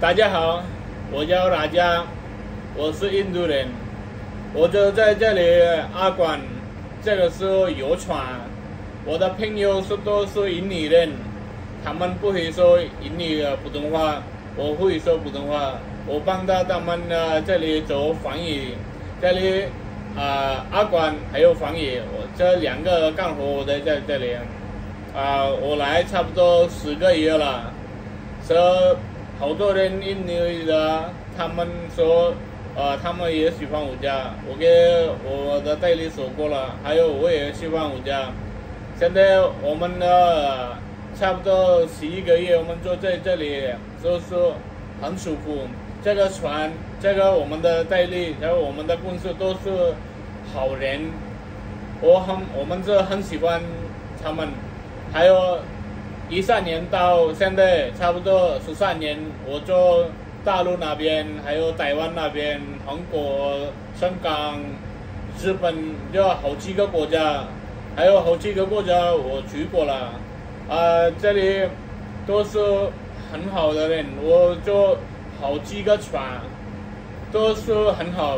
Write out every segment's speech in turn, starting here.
大家好，我叫拉加，我是印度人，我就在这里阿管，这个是游船。我的朋友都是印尼人，他们不会说印尼普通话，我会说普通话，我帮他们这里走翻译，这里阿管还有翻译，我这两个干活我在这里我来差不多10个月了，好多人印尼的，他们说，他们也喜欢我家，我给我的代理说过了，还有我也喜欢我家。现在我们差不多11个月，我们就在这里，就是很舒服。这个船，这个我们的代理，还有我们的公司都是好人，我们是很喜欢他们，还有。13年到现在差不多13年，我做大陆那边，还有台湾那边、韩国、香港、日本，就好几个国家，还有好几个国家我去过了。这里都是很好的人，我做好几个船，都是很好。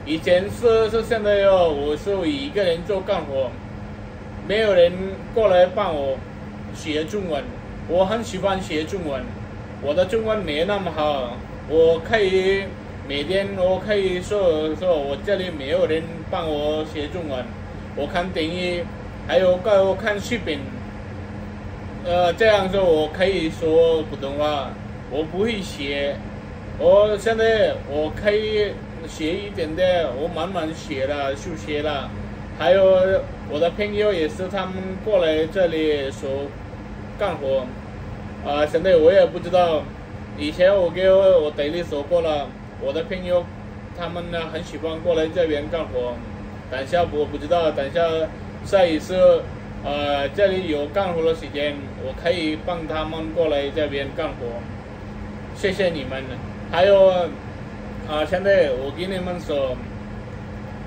以前是现在我是一个人做干活，没有人过来帮我。学中文，我很喜欢学中文。我的中文没那么好，我可以每天我可以说我这里没有人帮我学中文。我看电影，还有我看视频，这样说我可以说普通话。我不会学，我现在我可以学一点点，我慢慢学了，就学了。还有我的朋友也是，他们过来这里说干活，现在我也不知道。以前我给我代理说过了，我的朋友他们呢很喜欢过来这边干活。等下我不知道，等下一次这里有干活的时间，我可以帮他们过来这边干活。谢谢你们。还有现在我跟你们说。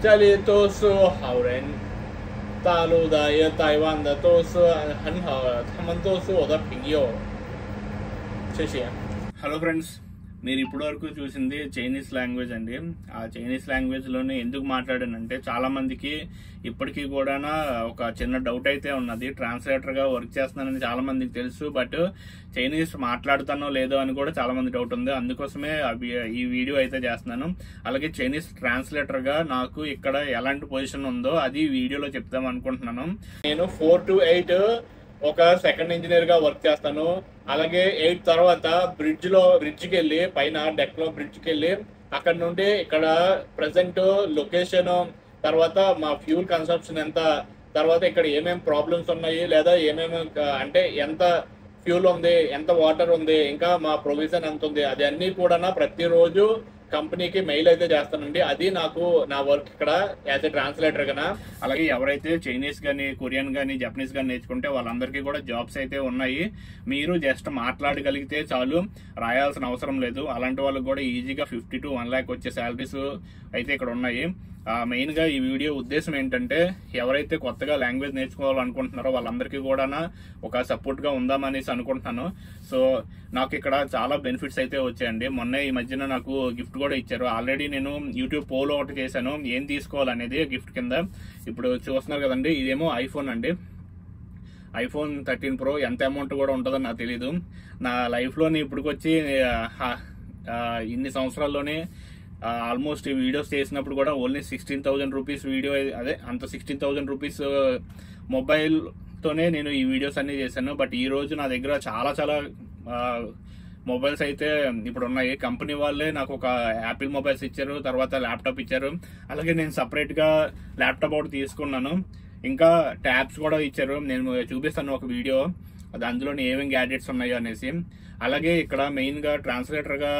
这里都是好人，大陆的也台湾的都是很好的，他们都是我的朋友。谢谢。హలో friends, మీరు ఇప్పటి వరకు చూసింది చైనీస్ లాంగ్వేజ్ అండి. ఆ చైనీస్ లాంగ్వేజ్ లోనే ఎందుకు మాట్లాడానంటే చాలా మందికి ఇప్పటికీ కూడా ఒక చిన్న డౌట్ అయితే ఉన్నది. ట్రాన్స్లేటర్ గా వర్క్ చేస్తున్నానని చాలా మందికి తెలుసు, బట్ చైనీస్ మాట్లాడుతానో లేదో అని కూడా చాలా మంది డౌట్ ఉంది. అందుకోసమే ఈ వీడియో అయితే చేస్తున్నాను. అలాగే చైనీస్ ట్రాన్స్లేటర్ గా నాకు ఇక్కడ ఎలాంటి పొజిషన్ ఉందో అది వీడియోలో చెప్తాం అనుకుంటున్నాను. నేను 4 to 8 ఒక సెకండ్ ఇంజనీర్ గా వర్క్ చేస్తాను. అలాగే 8 తర్వాత బ్రిడ్జ్కి వెళ్ళి పైన డెక్ లో బ్రిడ్జ్కి వెళ్ళి అక్కడ నుండి ఇక్కడ ప్రెసెంట్ లొకేషన్, తర్వాత మా ఫ్యూల్ కన్సంప్షన్ ఎంత, తర్వాత ఇక్కడ ఏమేమి ప్రాబ్లమ్స్ ఉన్నాయి, లేదా ఏమేమి అంటే ఎంత ఫ్యూల్ ఉంది, ఎంత వాటర్ ఉంది, ఇంకా మా ప్రొవిజన్ ఎంత ఉంది, అది అన్ని కూడా ప్రతిరోజు కంపెనీకి మెయిల్ అయితే చేస్తానండి. అది నాకు నా వర్క్ ఇక్కడ యాజ్ ఎ ట్రాన్స్లేటర్ గా. అలాగే ఎవరైతే చైనీస్ గానీ, కొరియన్ గానీ, జపనీస్ గానీ నేర్చుకుంటే వాళ్ళందరికీ కూడా జాబ్స్ అయితే ఉన్నాయి. మీరు జస్ట్ మాట్లాడగలిగితే చాలు, రాయాల్సిన అవసరం లేదు. అలాంటి వాళ్ళకి కూడా ఈజీగా 50 to 1 lakh వచ్చే శాలరీస్ అయితే ఇక్కడ ఉన్నాయి. మెయిన్ గా ఈ వీడియో ఉద్దేశం ఏంటంటే, ఎవరైతే కొత్తగా లాంగ్వేజ్ నేర్చుకోవాలనుకుంటున్నారో వాళ్ళందరికీ కూడా ఒక సపోర్ట్ గా ఉందామనేసి అనుకుంటున్నాను. సో నాకు ఇక్కడ చాలా బెనిఫిట్స్ అయితే వచ్చాయండి. మొన్న ఈ మధ్యన నాకు గిఫ్ట్ కూడా ఇచ్చారు. ఆల్రెడీ నేను యూట్యూబ్ పోల్ ఒకటి చేశాను, ఏం తీసుకోవాలనేది గిఫ్ట్ కింద. ఇప్పుడు చూస్తున్నారు కదండి, ఇదేమో ఐఫోన్ అండి, iPhone 13 Pro. ఎంత అమౌంట్ కూడా ఉంటుందని నాకు తెలీదు. నా లైఫ్ లోని ఇప్పటికొచ్చి ఇన్ని సంవత్సరాల్లోనే ఆల్మోస్ట్ ఈ వీడియోస్ చేసినప్పుడు కూడా ఓన్లీ 16,000 రూపీస్ వీడియో, అదే అంత 16,000 రూపీస్ మొబైల్ తోనే నేను ఈ వీడియోస్ అన్ని చేశాను. బట్ ఈ రోజు నా దగ్గర చాలా మొబైల్స్ అయితే ఇప్పుడు ఉన్నాయి. కంపెనీ వాళ్ళే నాకు ఒక యాపిల్ మొబైల్స్ ఇచ్చారు, తర్వాత ల్యాప్టాప్ ఇచ్చారు. అలాగే నేను సపరేట్ గా ల్యాప్టాప్ ఒకటి తీసుకున్నాను, ఇంకా ట్యాబ్స్ కూడా ఇచ్చారు. నేను చూపిస్తాను ఒక వీడియో, అది అందులో ఏమేమి గ్యాడ్జెట్స్ ఉన్నాయో అనేసి. అలాగే ఇక్కడ మెయిన్ గా ట్రాన్స్లేటర్ గా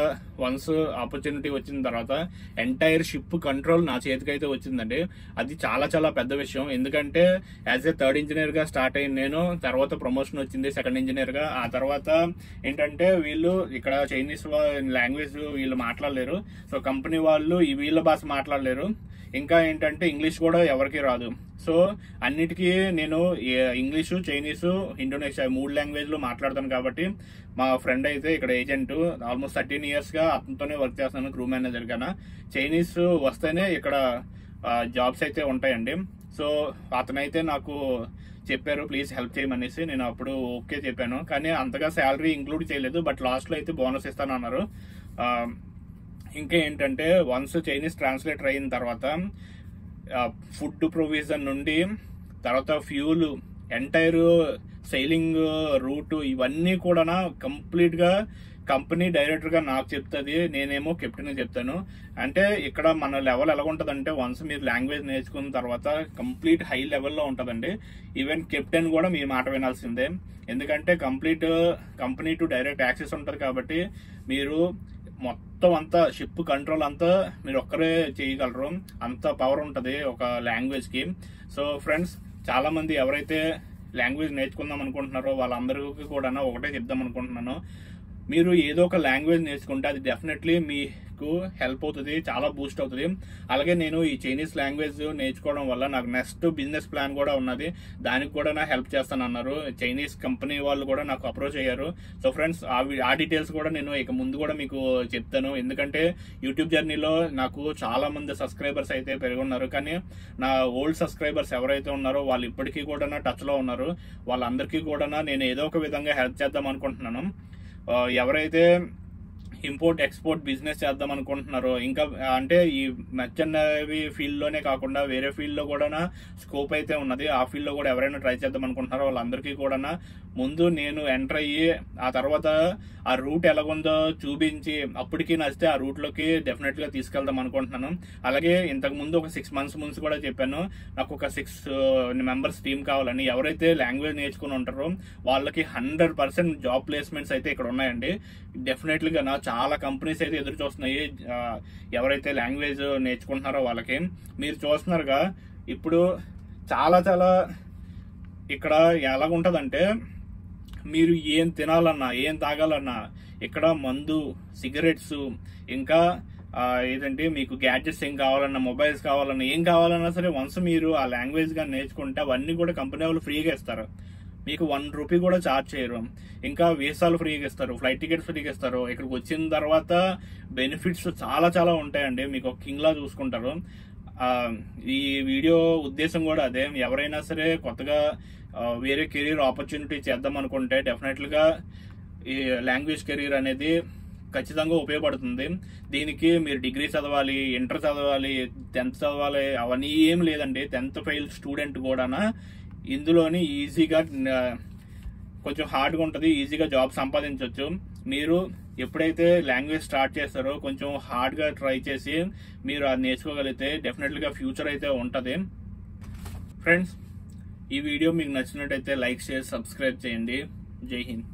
వన్స్ ఆపర్చునిటీ వచ్చిన తర్వాత ఎంటైర్ షిప్ కంట్రోల్ నా చేతికైతే వచ్చిందండి. అది చాలా చాలా పెద్ద విషయం. ఎందుకంటే యాజ్ ఏ థర్డ్ ఇంజనీర్ గా స్టార్ట్ అయింది నేను, తర్వాత ప్రమోషన్ వచ్చింది సెకండ్ ఇంజనీర్ గా. ఆ తర్వాత ఏంటంటే వీళ్ళు ఇక్కడ చైనీస్ లాంగ్వేజ్ వీళ్ళు మాట్లాడలేరు, సో కంపెనీ వాళ్ళు ఈ వీళ్ళ భాష మాట్లాడలేరు. ఇంకా ఏంటంటే ఇంగ్లీష్ కూడా ఎవరికి రాదు. సో అన్నిటికీ నేను ఇంగ్లీషు, చైనీసు, ఇండోనేషియా 3 లాంగ్వేజ్లు మాట్లాడతాను. కాబట్టి మా ఫ్రెండ్ అయితే ఇక్కడ ఏజెంట్, ఆల్మోస్ట్ 13 years గా అతనితోనే వర్క్ చేస్తున్నాను క్రూ మేనేజర్ గానా. చైనీస్ వస్తేనే ఇక్కడ జాబ్స్ అయితే ఉంటాయండి. సో అతనైతే నాకు చెప్పారు ప్లీజ్ హెల్ప్ చేయమనేసి. నేను అప్పుడు ఓకే చెప్పాను, కానీ అంతగా శాలరీ ఇంక్లూడ్ చేయలేదు. బట్ లాస్ట్ లో అయితే బోనస్ ఇస్తానన్నారు. ఇంకా ఏంటంటే వన్స్ చైనీస్ ట్రాన్స్లేటర్ అయిన తర్వాత ఫుడ్ ప్రొవిజన్ నుండి తర్వాత ఫ్యూల్, ఎంటైర్ సైలింగ్ రూట్, ఇవన్నీ కూడా కంప్లీట్ గా కంపెనీ డైరెక్టర్ గా నాకు చెప్తుంది, నేనేమో కెప్టెన్ చెప్తాను. అంటే ఇక్కడ మన లెవెల్ ఎలా ఉంటదంటే వన్స్ మీరు లాంగ్వేజ్ నేర్చుకున్న తర్వాత కంప్లీట్ హై లెవెల్లో ఉంటదండి. ఈవెన్ కెప్టెన్ కూడా మీ మాట వినాల్సిందే, ఎందుకంటే complete company to direct access ఉంటది. కాబట్టి మీరు మొత్తం అంతా షిప్ కంట్రోల్ అంతా మీరు ఒక్కరే చేయగలరు, అంత పవర్ ఉంటది ఒక లాంగ్వేజ్ కి. సో ఫ్రెండ్స్, చాలా మంది ఎవరైతే లాంగ్వేజ్ నేర్చుకుందాం అనుకుంటున్నారో వాళ్ళందరికీ కూడా ఒకటే చెప్దాం అనుకుంటున్నాను, మీరు ఏదో ఒక లాంగ్వేజ్ నేర్చుకుంటే అది డెఫినెట్లీ మీకు హెల్ప్ అవుతుంది, చాలా బూస్ట్ అవుతుంది. అలాగే నేను ఈ చైనీస్ లాంగ్వేజ్ నేర్చుకోవడం వల్ల నాకు నెక్స్ట్ బిజినెస్ ప్లాన్ కూడా ఉన్నది, దానికి కూడా నా హెల్ప్ చేస్తానన్నారు. చైనీస్ కంపెనీ వాళ్ళు కూడా నాకు అప్రోచ్ అయ్యారు. సో ఫ్రెండ్స్, ఆ డీటెయిల్స్ కూడా నేను ఇక ముందు కూడా మీకు చెప్తాను. ఎందుకంటే యూట్యూబ్ జర్నీలో నాకు చాలా మంది సబ్స్క్రైబర్స్ అయితే పెరుగున్నారు, కానీ నా ఓల్డ్ సబ్స్క్రైబర్స్ ఎవరైతే ఉన్నారో వాళ్ళు ఇప్పటికీ కూడా నా టచ్ లో ఉన్నారు. వాళ్ళందరికీ కూడా నేను ఏదో ఒక విధంగా హెల్ప్ చేద్దాం అనుకుంటున్నాను. ఎవరైతే ఇంపోర్ట్ ఎక్స్పోర్ట్ బిజినెస్ చేద్దాం అనుకుంటున్నారో, ఇంకా అంటే ఈ మెర్చెంట్ నేవీ ఫీల్డ్ లోనే కాకుండా వేరే ఫీల్డ్ లో కూడా స్కోప్ అయితే ఉన్నది. ఆ ఫీల్డ్ లో కూడా ఎవరైనా ట్రై చేద్దాం అనుకుంటున్నారో వాళ్ళందరికీ కూడా ముందు నేను ఎంటర్ అయ్యి ఆ తర్వాత ఆ రూట్ ఎలాగుందో చూపించి అప్పటికి నచ్చితే ఆ రూట్ లోకి డెఫినెట్ గా తీసుకెళ్దాం అనుకుంటున్నాను. అలాగే ఇంతకు ముందు ఒక 6 months ముందు కూడా చెప్పాను, నాకు ఒక 6 members టీమ్ కావాలని. ఎవరైతే లాంగ్వేజ్ నేర్చుకుని ఉంటారో వాళ్ళకి 100% జాబ్ ప్లేస్మెంట్స్ అయితే ఇక్కడ ఉన్నాయండి. డెఫినెట్లీగా చాలా కంపెనీస్ అయితే ఎదురు చూస్తున్నాయి ఎవరైతే లాంగ్వేజ్ నేర్చుకుంటున్నారో వాళ్ళకి. మీరు చూస్తున్నారుగా ఇప్పుడు చాలా చాలా ఇక్కడ ఎలాగుంటదంటే మీరు ఏం తినాలన్నా ఏం తాగాలన్నా ఇక్కడ మందు, సిగరెట్స్, ఇంకా ఏదంటే మీకు గ్యాడ్జెట్స్ ఏం కావాలన్నా, మొబైల్స్ కావాలన్నా, ఏం కావాలన్నా సరే వన్స్ మీరు ఆ లాంగ్వేజ్ గా నేర్చుకుంటే అవన్నీ కూడా కంపెనీ వాళ్ళు ఫ్రీగా ఇస్తారు. మీకు 1 రూపీ కూడా ఛార్జ్ చేయరు. ఇంకా వీసాలు ఫ్రీగా ఇస్తారు, ఫ్లైట్ టికెట్స్ ఫ్రీగా ఇస్తారు. ఇక్కడికి వచ్చిన తర్వాత బెనిఫిట్స్ చాలా చాలా ఉంటాయండి, మీకు ఒక కింగ్ లా చూసుకుంటారు. ఈ వీడియో ఉద్దేశం కూడా అదే. ఎవరైనా సరే కొత్తగా వేరే కెరీర్ ఆపర్చునిటీ చేద్దాం అనుకుంటే డెఫినెట్లీగా ఈ లాంగ్వేజ్ కెరీర్ అనేది ఖచ్చితంగా ఉపయోగపడుతుంది. దీనికి మీరు డిగ్రీ చదవాలి, ఇంటర్ చదవాలి, 10th చదవాలి, అవన్నీ ఏం లేదండి. 10th ఫెయిల్ స్టూడెంట్ కూడా ఇందులోని ఈజీగా, కొంచెం హార్డ్గా ఉంటుంది, ఈజీగా జాబ్ సంపాదించవచ్చు. మీరు ఎప్పుడైతే లాంగ్వేజ్ స్టార్ట్ చేస్తారో కొంచెం హార్డ్గా ట్రై చేసి మీరు అది నేర్చుకోగలిగితే డెఫినెట్లీగా ఫ్యూచర్ అయితే ఉంటుంది. ఫ్రెండ్స్, ఈ వీడియో మీకు నచ్చినట్టయితే లైక్, షేర్, సబ్స్క్రైబ్ చేయండి. జై హింద్.